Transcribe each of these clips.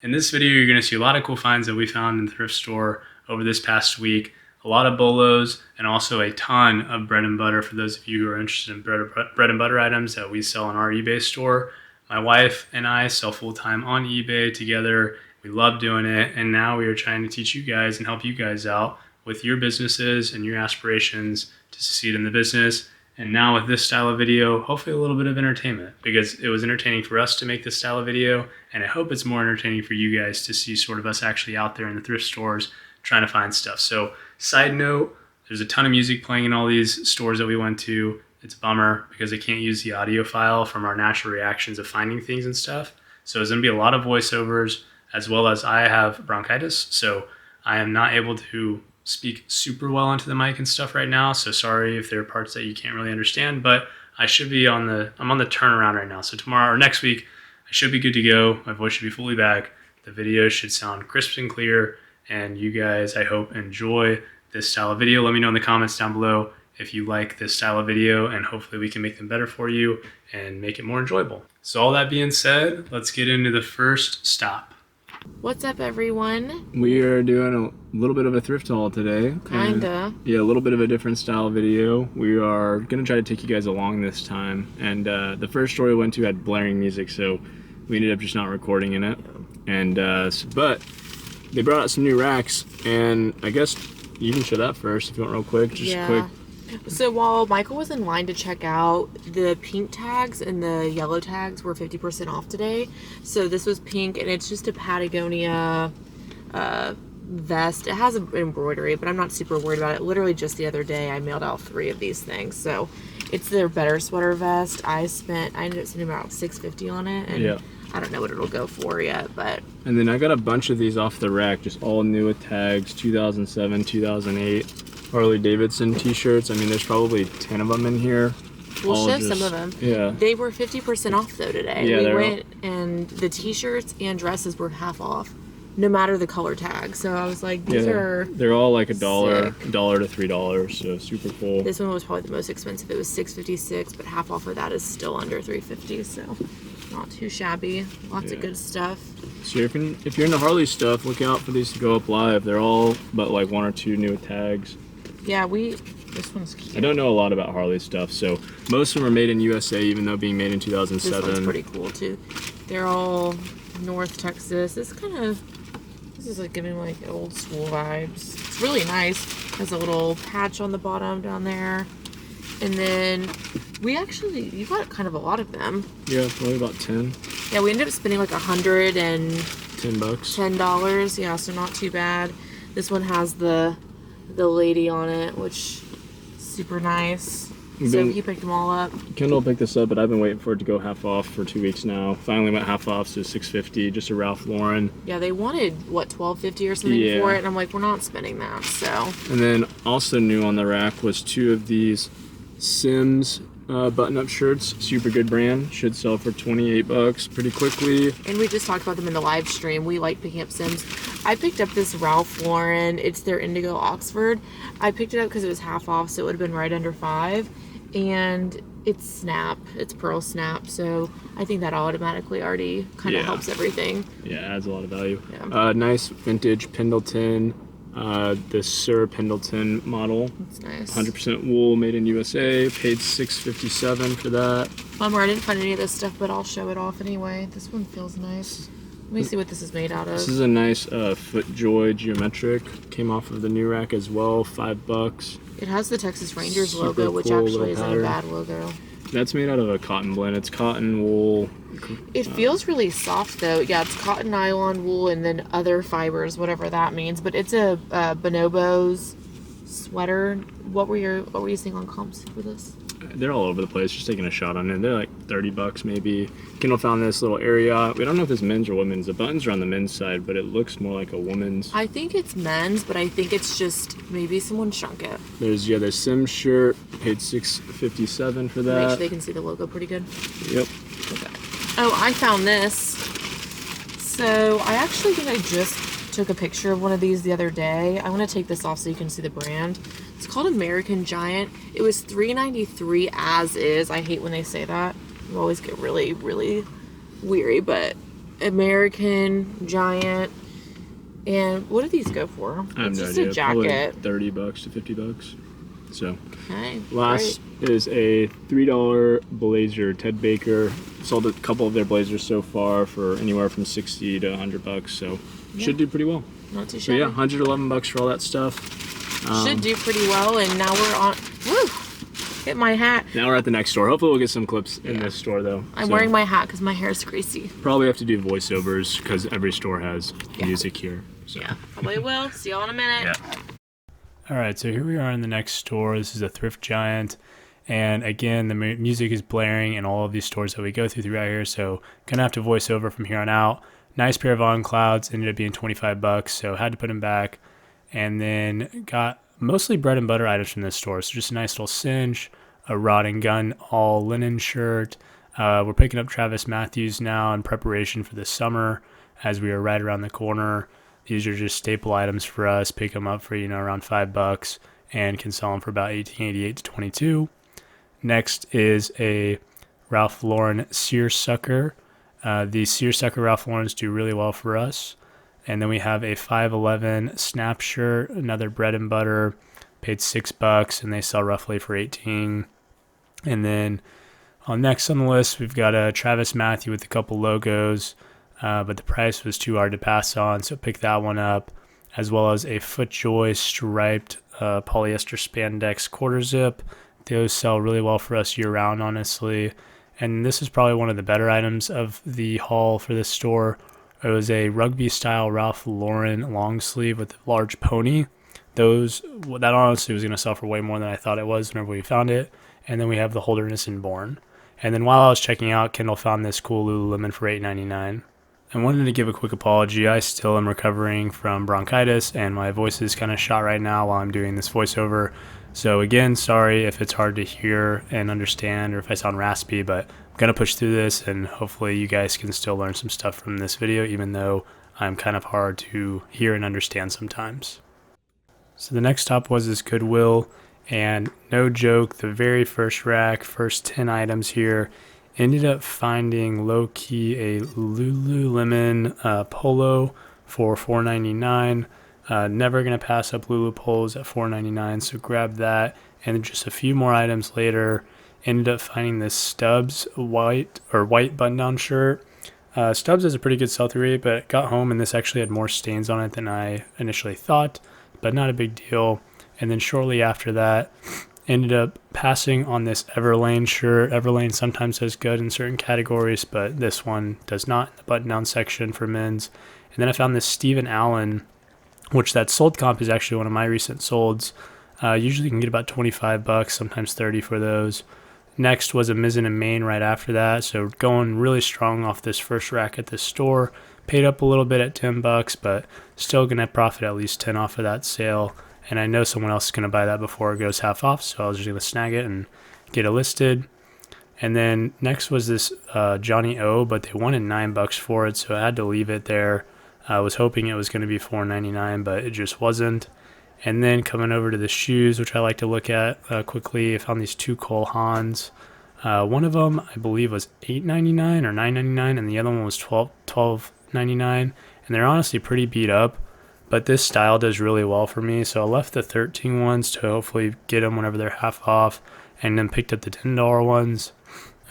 In this video, you're going to see a lot of cool finds that we found in the thrift store over this past week. A lot of bolos and also a ton of bread and butter for those of you who are interested in bread and butter items that we sell in our eBay store. My wife and I sell full-time on eBay together. We love doing it, and now we are trying to teach you guys and help you guys out with your businesses and your aspirations to succeed in the business. And now with this style of video, hopefully a little bit of entertainment, because it was entertaining for us to make this style of video, and I hope it's more entertaining for you guys to see sort of us actually out there in the thrift stores trying to find stuff. So side note, there's a ton of music playing in all these stores that we went to. It's a bummer because I can't use the audio file from our natural reactions of finding things and stuff. So there's going to be a lot of voiceovers, as well as I have bronchitis, so I am not able to speak super well into the mic and stuff right now, so sorry if there are parts that you can't really understand, but I'm on the turnaround right now. So tomorrow or next week, I should be good to go. My voice should be fully back. The video should sound crisp and clear, and you guys, I hope, enjoy this style of video. Let me know in the comments down below if you like this style of video, and hopefully we can make them better for you and make it more enjoyable. So all that being said, let's get into the first stop. What's up, everyone? We are doing a little bit of a thrift haul today. Kinda. Yeah, a little bit of a different style video. We are going to try to take you guys along this time. And the first store we went to had blaring music, so we ended up just not recording in it. And but they brought out some new racks, and I guess you can show that first if you want real quick. Just quick. So while Michael was in line to check out, the pink tags and the yellow tags were 50% off today. So this was pink, and it's just a Patagonia vest. It has an embroidery, but I'm not super worried about it. Literally just the other day, I mailed out 3 of these things. So it's their better sweater vest. I ended up spending about $6.50 on it, and I don't know what it'll go for yet, but. And then I got a bunch of these off the rack, just all new with tags, 2007, 2008. Harley Davidson t-shirts. I mean, there's probably 10 of them in here. We'll show some of them. Yeah. They were 50% off though today. Yeah, we went and the t-shirts and dresses were half off, no matter the color tag. So I was like, they're all like $1 to $3, so super cool. This one was probably the most expensive. It was $6.56, but half off of that is still under $3.50, so not too shabby. Lots of good stuff. So if you're into Harley stuff, look out for these to go up live. They're all but like 1 or 2 new tags. Yeah, this one's cute. I don't know a lot about Harley stuff, so most of them are made in USA, even though being made in 2007. This one's pretty cool too. They're all North Texas. This is like giving like old school vibes. It's really nice. Has a little patch on the bottom down there. And then you got kind of a lot of them. Yeah, probably about 10. Yeah, we ended up spending like $110. $10. Yeah, so not too bad. This one has the lady on it, which is super nice. So he picked them all up. Kendall picked this up, but I've been waiting for it to go half off for 2 weeks now. Finally went half off, so $6.50, just a Ralph Lauren. Yeah, they wanted, what, $12.50 or something for it, and I'm like, we're not spending that, so. And then also new on the rack was 2 of these Sims button-up shirts. Super good brand. Should sell for $28 pretty quickly. And we just talked about them in the live stream. We like picking up Sims. I picked up this Ralph Lauren. It's their Indigo Oxford. I picked it up because it was half off, so it would have been right under $5. And it's snap. It's pearl snap. So I think that automatically already kind of helps everything. Yeah, adds a lot of value. Yeah. Nice vintage Pendleton. The Sir Pendleton model. That's nice. 100% wool, made in USA. Paid $6.57 for that. Bummer, I didn't find any of this stuff, but I'll show it off anyway. This one feels nice. Let me see what this is made out of. This is a nice FootJoy geometric. Came off of the new rack as well. $5. It has the Texas Rangers Super logo, which cool actually isn't pattern. a bad logo. That's made out of a cotton blend. It's cotton, wool. It feels really soft though. Yeah, it's cotton, nylon, wool, and then other fibers, whatever that means. But it's a bonobos sweater. What were you seeing on comps for this? They're all over the place. Just taking a shot on it. They're like $30 maybe. Kendall found this little area. We don't know if it's men's or women's. The buttons are on the men's side, but it looks more like a woman's. I think it's men's, but I think it's just maybe someone shrunk it. There's Sims shirt. Paid $6.57 for that. Make sure they can see the logo pretty good. Yep. Okay. Oh, I found this. So I actually think I just took a picture of one of these the other day. I want to take this off so you can see the brand. It's called American Giant. It was $3.93 as is. I hate when they say that. I always get really, really weary, but American Giant. And what do these go for? I have It's no just idea. a jacket. Probably $30 to $50. So Okay. last is a $3 blazer. Ted Baker sold a couple of their blazers so far for anywhere from $60 to $100. So should do pretty well. Not too So shabby. yeah, $111 for all that stuff. Should do pretty well. And now we're on. Woo! Hit my hat. Now we're at the next store. Hopefully we'll get some clips in this store though. I'm wearing my hat because my hair is greasy. Probably have to do voiceovers because every store has music here. So. Yeah, probably will. See y'all in a minute. Yeah. All right, so here we are in the next store. This is a Thrift Giant. And again, the music is blaring in all of these stores that we go throughout here. So gonna have to voice over from here on out. Nice pair of On Clouds, ended up being $25, so had to put them back. And then got mostly bread and butter items from this store. So just a nice little cinch, a Rod and Gun all linen shirt. We're picking up Travis Matthews now in preparation for the summer as we are right around the corner. These are just staple items for us. Pick them up for, around $5 and can sell them for about $18.88 to $22. Next is a Ralph Lauren seersucker. The seersucker Ralph Laurens do really well for us. And then we have a 511 snap shirt, another bread and butter, paid $6 and they sell roughly for $18. And then next on the list, we've got a Travis Matthew with a couple logos, but the price was too hard to pass on, so pick that one up, as well as a FootJoy striped polyester spandex quarter zip. Those sell really well for us year round, honestly. And this is probably one of the better items of the haul for this store. It was a rugby style Ralph Lauren long sleeve with a large pony. That honestly was going to sell for way more than I thought it was whenever we found it. And then we have the Holderness and Born. And then while I was checking out, Kendall found this cool Lululemon for $8.99. I wanted to give a quick apology. I still am recovering from bronchitis and my voice is kind of shot right now while I'm doing this voiceover. So again, sorry if it's hard to hear and understand or if I sound raspy, but I'm going to push through this and hopefully you guys can still learn some stuff from this video, even though I'm kind of hard to hear and understand sometimes. So the next stop was this Goodwill, and no joke, the very first rack, first 10 items here, ended up finding low-key a Lululemon polo for $4.99. Never going to pass up Lulu polos at $4.99, so grab that. And then just a few more items later, ended up finding this Stubbs white button-down shirt. Stubbs has a pretty good sell-through rate, but got home and this actually had more stains on it than I initially thought, but not a big deal. And then shortly after that, ended up passing on this Everlane shirt. Everlane sometimes does good in certain categories, but this one does not in the button-down section for men's. And then I found this Stephen Allen, which that sold comp is actually one of my recent solds. Usually you can get about $25, sometimes $30 for those. Next was a Mizzen and Main right after that, so going really strong off this first rack at this store. Paid up a little bit at $10, but still going to profit at least $10 off of that sale. And I know someone else is going to buy that before it goes half off, so I was just going to snag it and get it listed. And then next was this Johnny O, but they wanted $9 for it, so I had to leave it there. I was hoping it was going to be $4.99, but it just wasn't. And then coming over to the shoes, which I like to look at quickly, I found these two Cole Haans. One of them, I believe, was $8.99 or $9.99, and the other one was $12.99. And they're honestly pretty beat up, but this style does really well for me. So I left the 13 ones to hopefully get them whenever they're half off, and then picked up the $10 ones.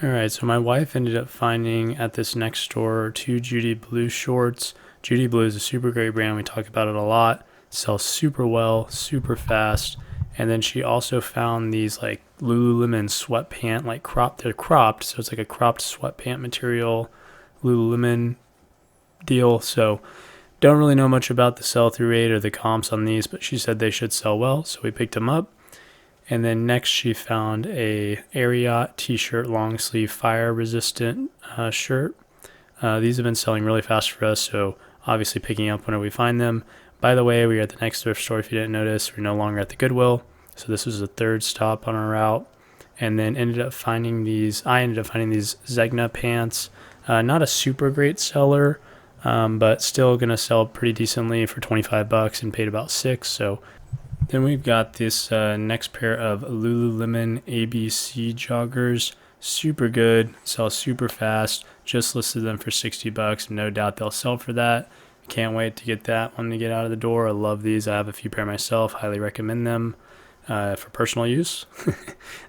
All right, so my wife ended up finding at this next store 2 Judy Blue shorts. Judy Blue is a super great brand. We talk about it a lot. Sells super well, super fast. And then she also found these like Lululemon sweatpant, like they're cropped, so it's like a cropped sweatpant material Lululemon deal. So don't really know much about the sell-through rate or the comps on these, but she said they should sell well, so we picked them up. And then next she found a Ariat t-shirt, long sleeve, fire resistant shirt. These have been selling really fast for us, so obviously picking up whenever we find them. By the way, we are at the next thrift store. If you didn't notice, we're no longer at the Goodwill. So this was the third stop on our route. And then I ended up finding these Zegna pants. Not a super great seller, but still going to sell pretty decently for $25 and paid about $6. So then we've got this next pair of Lululemon ABC joggers. Super good, sell super fast. Just listed them for $60. No doubt they'll sell for that. Can't wait to get that one to get out of the door. I love these. I have a few pair myself. Highly recommend them for personal use.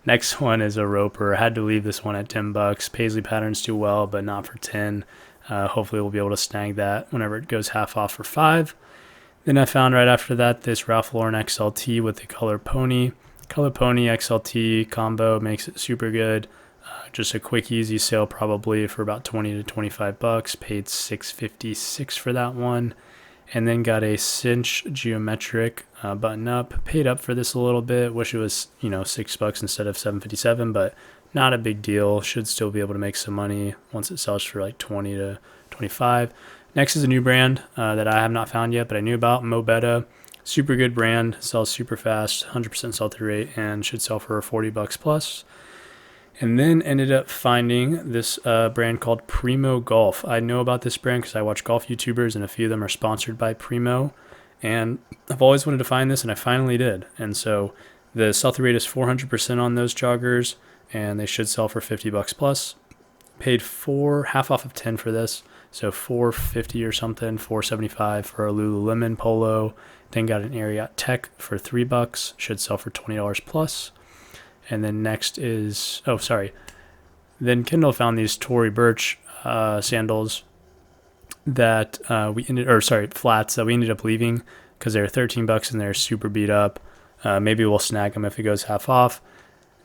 Next one is a roper. I had to leave this one at $10. Paisley patterns do well, but not for 10. Hopefully we'll be able to snag that whenever it goes half off for 5. Then I found right after that this Ralph Lauren XLT with the Color Pony. Color Pony XLT combo makes it super good. Just a quick, easy sale probably for about 20 to 25 bucks. Paid $6.56 for that one. And then got a cinch geometric button up. Paid up for this a little bit. Wish it was, $6 instead of $7.57, but not a big deal. Should still be able to make some money once it sells for like 20 to 25. Next is a new brand that I have not found yet, but I knew about, Mobetta. Super good brand, sells super fast, 100% sell-through rate, and should sell for $40 plus. And then ended up finding this brand called Primo Golf. I know about this brand because I watch golf YouTubers, and a few of them are sponsored by Primo. And I've always wanted to find this, and I finally did. And so the sell-through rate is 400% on those joggers, and they should sell for $50 plus. Paid half off of 10 for this, so $4.50 or something, $4.75 for a Lululemon polo. Then got an Ariat Tech for $3, should sell for $20 plus. And then next is, then Kendall found these Tory Burch sandals that flats that we ended up leaving because they were $13 and they're super beat up. Maybe we'll snag them if it goes half off.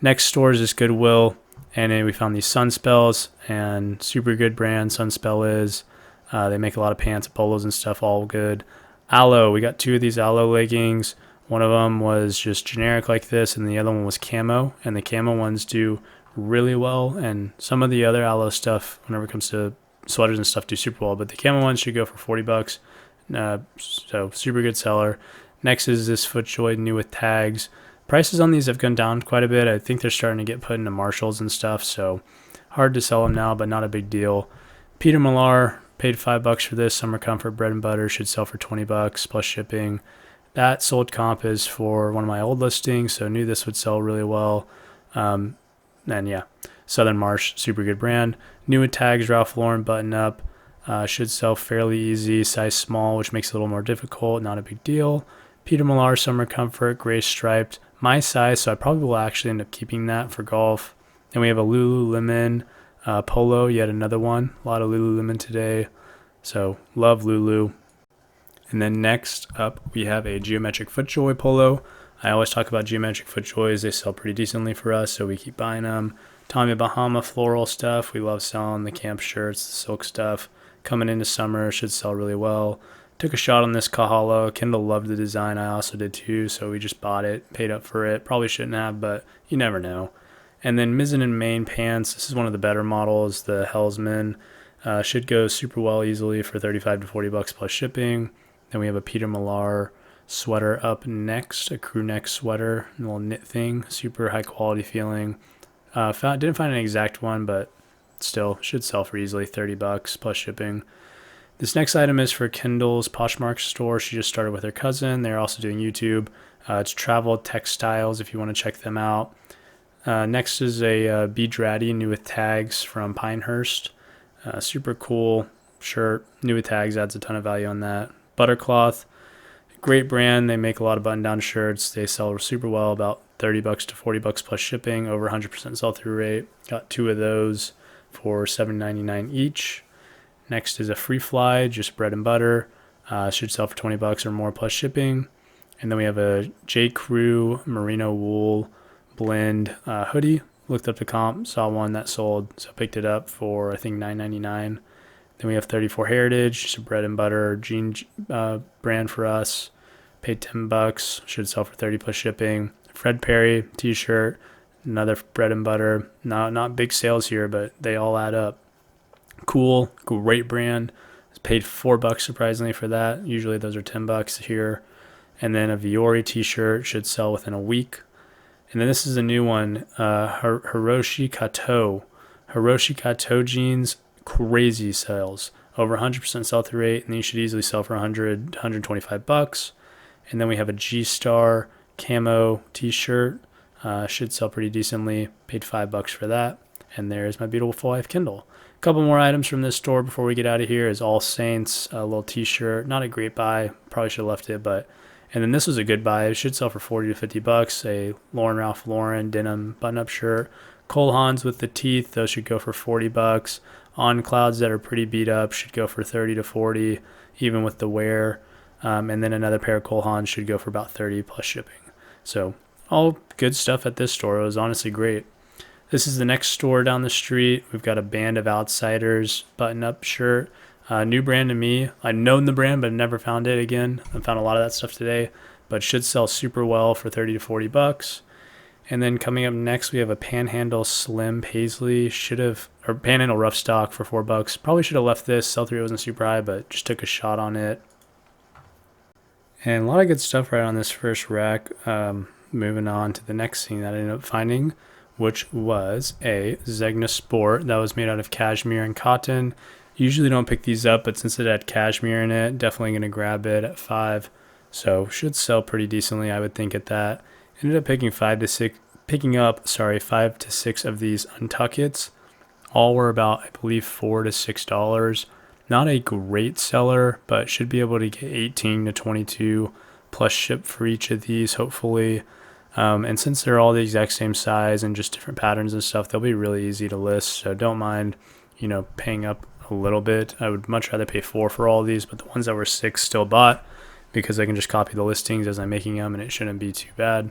Next store is this Goodwill, and then we found these Sunspells, and super good brand Sunspell is. They make a lot of pants, polos and stuff, all good. Aloe, we got 2 of these Aloe leggings. One of them was just generic like this, and the other one was camo, and the camo ones do really well, and some of the other Aloe stuff, whenever it comes to sweaters and stuff, do super well, but the camo ones should go for $40. So super good seller. Next is this FootJoy new with tags. Prices on these have gone down quite a bit. I think they're starting to get put into Marshalls and stuff, so hard to sell them now, but not a big deal. Peter Millar, paid $5 for this. Summer Comfort Bread and Butter should sell for $20 plus shipping. That sold comp is for one of my old listings, so knew this would sell really well. And yeah, Southern Marsh, super good brand. New with tags, Ralph Lauren button up. Should sell fairly easy, size small, which makes it a little more difficult, not a big deal. Peter Millar Summer Comfort, gray striped. My size, so I probably will actually end up keeping that for golf. And we have a Lululemon polo, yet another one. A lot of Lululemon today, so love Lulu. And then next up, we have a Geometric FootJoy polo. I always talk about Geometric FootJoys. They sell pretty decently for us, so we keep buying them. Tommy Bahama floral stuff. We love selling the camp shirts, the silk stuff. Coming into summer, should sell really well. Took a shot on this Kahala. Kendall loved the design. I also did too, so we just bought it, paid up for it. Probably shouldn't have, but you never know. And then Mizzen and Main pants. This is one of the better models, the Hellsman. Should go super well easily for $35 to $40 plus shipping. Then we have a Peter Millar sweater up next, a crew neck sweater, a little knit thing, super high quality feeling. Didn't find an exact one, but still should sell for easily $30 plus shipping. This next item is for Kendall's Poshmark store. She just started with her cousin. They're also doing YouTube. It's Travel Textiles if you want to check them out. Next is a Be Dratty new with tags from Pinehurst. Super cool shirt. New with tags adds a ton of value on that. Buttercloth, great brand. They make a lot of button-down shirts. They sell super well, about $30 to $40 plus shipping, over 100% sell-through rate. Got 2 of those for $7.99 each. Next is a Free Fly, just bread and butter. Should sell for $20 or more plus shipping. And then we have a J. Crew merino wool blend hoodie. Looked up the comp, saw one that sold, so picked it up for I think $9.99. Then we have 34 Heritage, just a bread and butter jean brand for us. Paid $10, should sell for $30 plus shipping. Fred Perry t-shirt, another bread and butter. Not big sales here, but they all add up. Cool, great brand. Paid $4 surprisingly for that. Usually those are $10 here. And then a Viore t-shirt should sell within a week. And then this is a new one, Hiroshi Kato. Hiroshi Kato jeans, crazy sales. Over 100% sell-through rate, and these should easily sell for $100, $125. And then we have a G-Star camo t-shirt. Should sell pretty decently. Paid $5 for that. And there's my beautiful wife, Kendall. A couple more items from this store before we get out of here is All Saints, a little t-shirt. Not a great buy. Probably should have left it, but... And then this was a good buy. It should sell for 40 to 50 bucks. A Ralph Lauren denim button-up shirt. Cole Haans with the teeth. Those should go for 40 bucks. On Clouds that are pretty beat up should go for 30 to 40, even with the wear. And then another pair of Cole Haans should go for about 30 plus shipping. So all good stuff at this store. It was honestly great. This is the next store down the street. We've got a Band of Outsiders button-up shirt. New brand to me. I've known the brand, but I've never found it again. I found a lot of that stuff today, but should sell super well for 30 to 40 bucks. And then coming up next, we have a Panhandle Slim Paisley. Or Panhandle Rough Stock for 4 bucks. Probably should have left this. Sell-through wasn't super high, but just took a shot on it. And a lot of good stuff right on this first rack. Moving on to the next thing that I ended up finding, which was a Zegna Sport that was made out of cashmere and cotton. Usually don't pick these up, but since it had cashmere in it, definitely going to grab it at 5. So should sell pretty decently, I would think, at that. Ended up picking 5 to 6 of these Untuckits. All were about, I believe, $4 to $6. Not a great seller, but should be able to get 18 to 22 plus ship for each of these, hopefully. And since they're all the exact same size and just different patterns and stuff, they'll be really easy to list. So don't mind, paying up a little bit. I would much rather pay 4 for all of these, but the ones that were 6 still bought because I can just copy the listings as I'm making them and it shouldn't be too bad.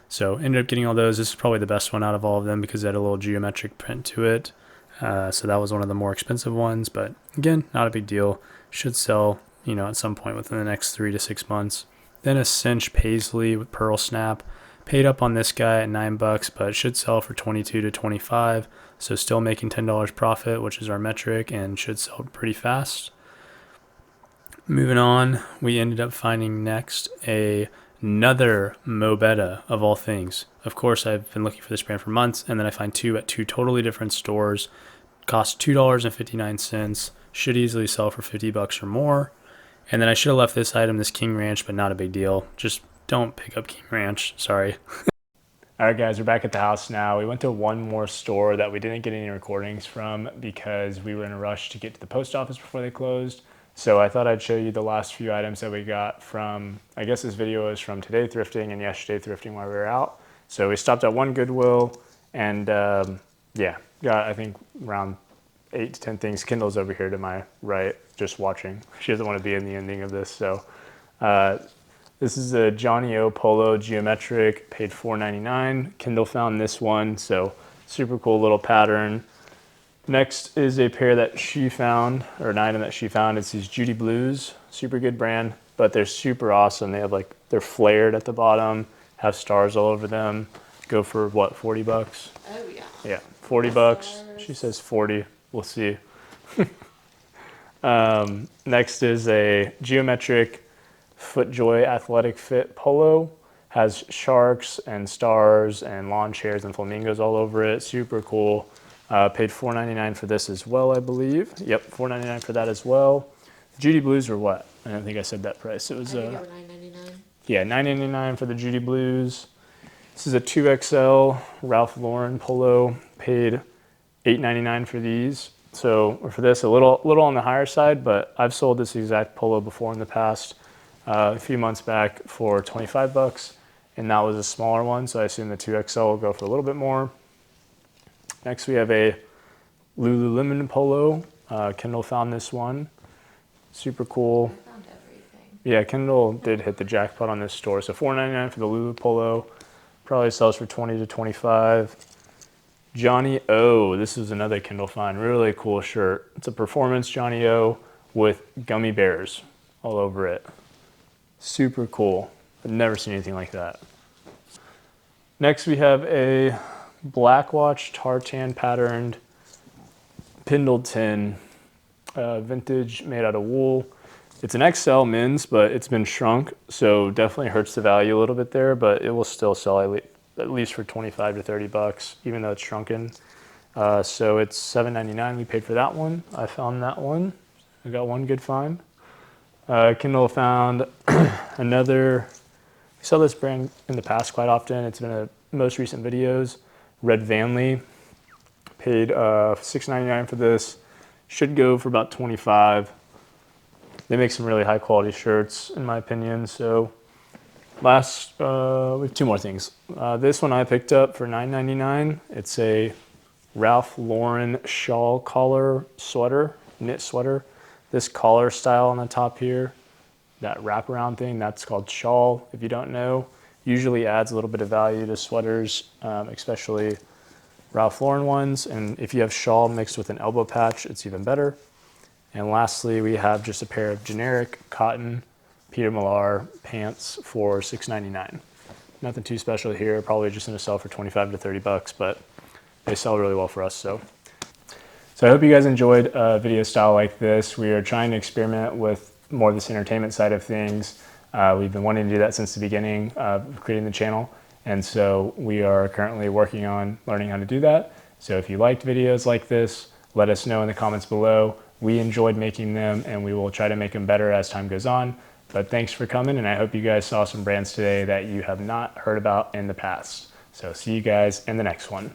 So ended up getting all those. This is probably the best one out of all of them because it had a little geometric print to it. So that was one of the more expensive ones, but again, not a big deal. Should sell, at some point within the next 3 to 6 months. Then a cinch paisley with pearl snap. Paid up on this guy at $9, but it should sell for 22 to 25. So still making $10 profit, which is our metric, and should sell pretty fast. Moving on, we ended up finding next another Mobetta of all things. Of course, I've been looking for this brand for months, and then I find 2 at 2 totally different stores. Cost $2.59. Should easily sell for 50 bucks or more. And then I should have left this item, this King Ranch, but not a big deal. Just don't pick up King Ranch. Sorry. All right, guys, we're back at the house now. We went to one more store that we didn't get any recordings from because we were in a rush to get to the post office before they closed. So I thought I'd show you the last few items that we got from, I guess this video is from today thrifting and yesterday thrifting while we were out. So we stopped at one Goodwill and got, I think, around 8 to 10 things. Kendall's over here to my right, just watching. She doesn't want to be in the ending of this. So this is a Johnny O Polo Geometric, paid $4.99. Kendall found this one, so super cool little pattern. Next is a pair that she found, or an item that she found. It's these Judy Blues, super good brand, but they're super awesome. They have they're flared at the bottom, have stars all over them. Go for what, 40 bucks? Oh yeah. Yeah, 40 bucks. She says 40, we'll see. Next is a Geometric FootJoy Athletic Fit Polo. Has sharks and stars and lawn chairs and flamingos all over it. Super cool. Paid $4.99 for this as well, I believe. Yep, $4.99 for that as well. Judy Blues were what? I don't think I said that price. It was I think they were $9.99. Yeah, $9.99 for the Judy Blues. This is a 2XL Ralph Lauren polo. Paid $8.99 for these. So for this, a little on the higher side, but I've sold this exact polo before in the past. A few months back for 25 bucks, and that was a smaller one, so I assume the 2XL will go for a little bit more. Next we have a Lululemon polo. Kendall found this one. Super cool. I found everything. Yeah, Kendall did hit the jackpot on this store. So $4.99 for the Lulu polo. Probably sells for 20 to 25. Johnny O. This is another Kendall find. Really cool shirt. It's a performance Johnny O with gummy bears all over it. Super cool. I've never seen anything like that. Next we have a Blackwatch tartan patterned Pendleton vintage made out of wool. It's an XL men's, but it's been shrunk, so definitely hurts the value a little bit there, but it will still sell at least for 25 to 30 bucks, even though it's shrunken. So it's $7.99. We paid for that one. I found that one. I got one good find. Kendall found another, we saw this brand in the past quite often. It's been in the most recent videos. Red Vanley. Paid $6.99 for this. Should go for about 25. They make some really high quality shirts in my opinion. So we have two more things. This one I picked up for $9.99. It's a Ralph Lauren shawl collar sweater, knit sweater. This collar style on the top here, that wraparound thing, that's called shawl. If you don't know, usually adds a little bit of value to sweaters, especially Ralph Lauren ones. And if you have shawl mixed with an elbow patch, it's even better. And lastly, we have just a pair of generic cotton Peter Millar pants for $6.99. Nothing too special here, probably just gonna sell for 25 to 30 bucks, but they sell really well for us. So I hope you guys enjoyed a video style like this. We are trying to experiment with more of this entertainment side of things. We've been wanting to do that since the beginning of creating the channel. And so we are currently working on learning how to do that. So if you liked videos like this, let us know in the comments below. We enjoyed making them and we will try to make them better as time goes on. But thanks for coming, and I hope you guys saw some brands today that you have not heard about in the past. So see you guys in the next one.